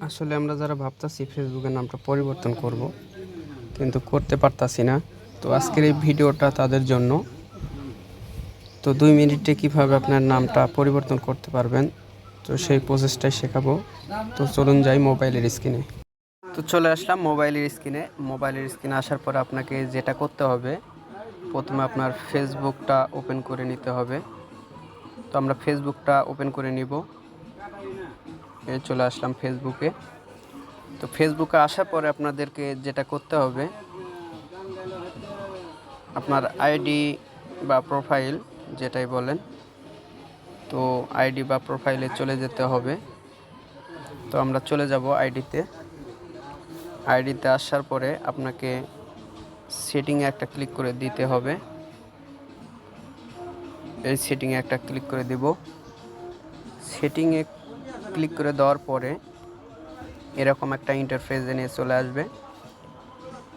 আসলে আমরা যারা ভাবতাছি ফেসবুকের নামটা পরিবর্তন করব, কিন্তু করতে পারতাছি না। তো আজকের এই ভিডিওটা তাদের জন্য। তো 2 মিনিটে কিভাবে আপনার নামটা পরিবর্তন করতে পারবেন, তো সেই প্রসেসটাই শেখাবো। তো চলুন যাই মোবাইলের স্ক্রিনে। তো চলে আসলাম মোবাইলের স্ক্রিনে আসার পর আপনাকে যেটা করতে হবে, প্রথমে আপনার ফেসবুকটা ওপেন করে নিতে হবে। তো আমরা ফেসবুকটা ওপেন করে নিব। এই চলে আসলাম ফেসবুকে। তো ফেসবুকে আসার পরে আপনাদেরকে যেটা করতে হবে, আপনার আইডি বা প্রোফাইল যেটাই বলেন, তো আইডি বা প্রোফাইলে চলে যেতে হবে। তো আমরা চলে যাব আইডিতে আসার পরে আপনাকে সেটিংয়ে একটা ক্লিক করে দিতে হবে। এই সেটিংয়ে একটা ক্লিক করে দিব। সেটিংয়ে ক্লিক করে দেওয়ার পরে এরকম একটা ইন্টারফেস নিয়ে চলে আসবে।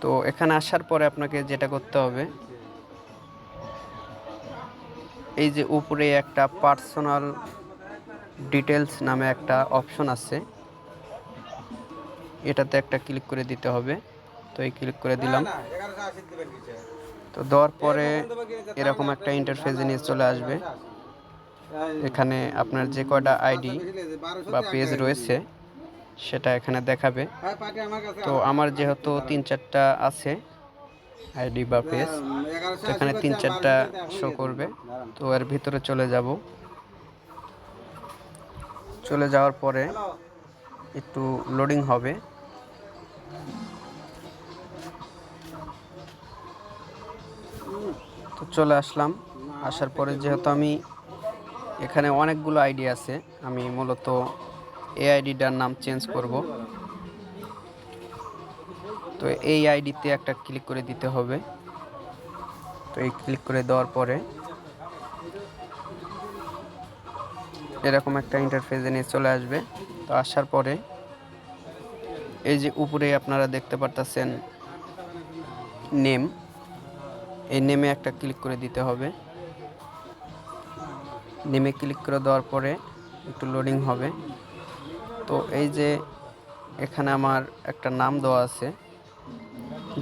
তো এখানে আসার পরে আপনাকে যেটা করতে হবে, এই যে উপরে একটা পার্সোনাল ডিটেলস নামে একটা অপশন আছে, এটাতে একটা ক্লিক করে দিতে হবে। তো এই ক্লিক করে দিলাম। তো দেওয়ার পরে এরকম একটা ইন্টারফেস নিয়ে চলে আসবে। এখানে আপনার যে কয়টা আইডি বা পেজ রয়েছে সেটা এখানে দেখাবে। তো আমার যেহেতু 3-4টা আছে আইডি বা পেজ, তো এখানে 3-4টা শো করবে। তো এর ভিতরে চলে যাওয়ার পরে একটু লোডিং হবে। তো চলে আসলাম। আসার পরে যেহেতু আমি এখানে অনেকগুলো আইডি আছে, আমি মূলত এই আইডিটার নাম চেঞ্জ করব। তো এই আইডিতে একটা ক্লিক করে দিতে হবে। তো এই ক্লিক করে দেওয়ার পরে এরকম একটা ইন্টারফেস নিয়ে চলে আসবে। তো আসার পরে এই যে উপরে আপনারা দেখতে পারতেছেন নেম, এই নেমে একটা ক্লিক করে দিতে হবে। নেমে ক্লিক করে দেওয়ার পরে একটু লোডিং হবে। তো এই যে এখানে আমার একটা নাম দেওয়া আছে,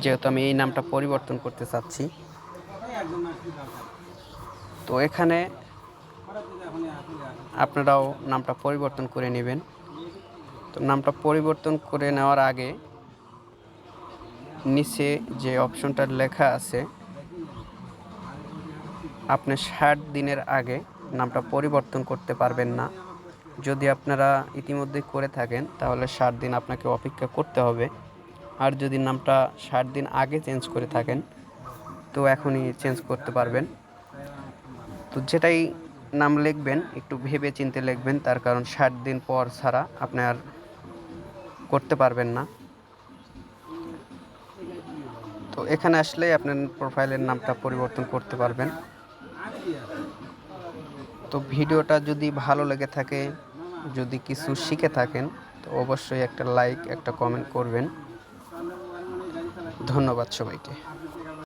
যেহেতু আমি এই নামটা পরিবর্তন করতে চাচ্ছি, তো এখানে আপনারাও নামটা পরিবর্তন করে নেবেন। তো নামটা পরিবর্তন করে নেওয়ার আগে নিচে যে অপশনটা লেখা আছে, আপনি 60 দিনের আগে নামটা পরিবর্তন করতে পারবেন না। যদি আপনারা ইতিমধ্যে করে থাকেন তাহলে 60 দিন আপনাকে অপেক্ষা করতে হবে। আর যদি নামটা 60 দিন আগে চেঞ্জ করে থাকেন তো এখনই চেঞ্জ করতে পারবেন। তো যেটাই নাম লিখবেন একটু ভেবে চিন্তে লিখবেন, তার কারণ 60 দিন পর ছাড়া আপনি আর করতে পারবেন না। তো এখানে আসলেই আপনার প্রোফাইলের নামটা পরিবর্তন করতে পারবেন। তো ভিডিওটা যদি ভালো লেগে থাকে, যদি কিছু শিখে থাকেন, তো অবশ্যই একটা লাইক একটা কমেন্ট করবেন। ধন্যবাদ সবাইকে।